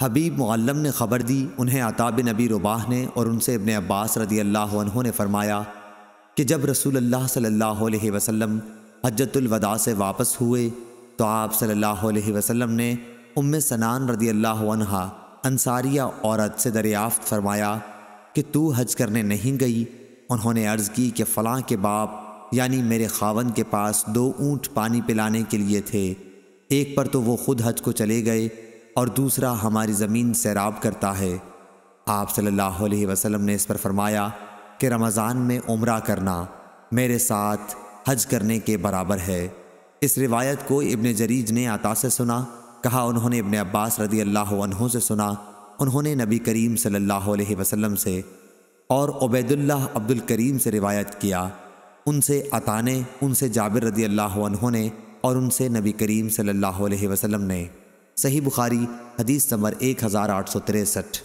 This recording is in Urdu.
حبیب معلم نے خبر دی، انہیں عطا بن ابی رباح نے اور ان سے ابن عباس رضی اللہ عنہ نے فرمایا کہ جب رسول اللہ صلی اللہ علیہ وسلم حجۃ الوداع سے واپس ہوئے تو آپ صلی اللہ علیہ وسلم نے ام سنان رضی اللہ عنہا انصاریہ عورت سے دریافت فرمایا کہ تو حج کرنے نہیں گئی؟ انہوں نے عرض کی کہ فلاں کے باپ یعنی میرے خاوند کے پاس 2 اونٹ پانی پلانے کے لیے تھے، ایک پر تو وہ خود حج کو چلے گئے اور دوسرا ہماری زمین سیراب کرتا ہے۔ آپ صلی اللہ علیہ وسلم نے اس پر فرمایا کہ رمضان میں عمرہ کرنا میرے ساتھ حج کرنے کے برابر ہے۔ اس روایت کو ابن جریج نے عطا سے سنا، کہا انہوں نے ابن عباس رضی اللہ عنہ سے سنا، انہوں نے نبی کریم صلی اللہ علیہ وسلم سے، اور عبید اللہ عبد الکریم سے روایت کیا، ان سے عطا نے، ان سے جابر رضی اللہ عنہ نے، اور ان سے نبی کریم صلی اللہ علیہ وسلم نے۔ صحیح بخاری حدیث نمبر 1863۔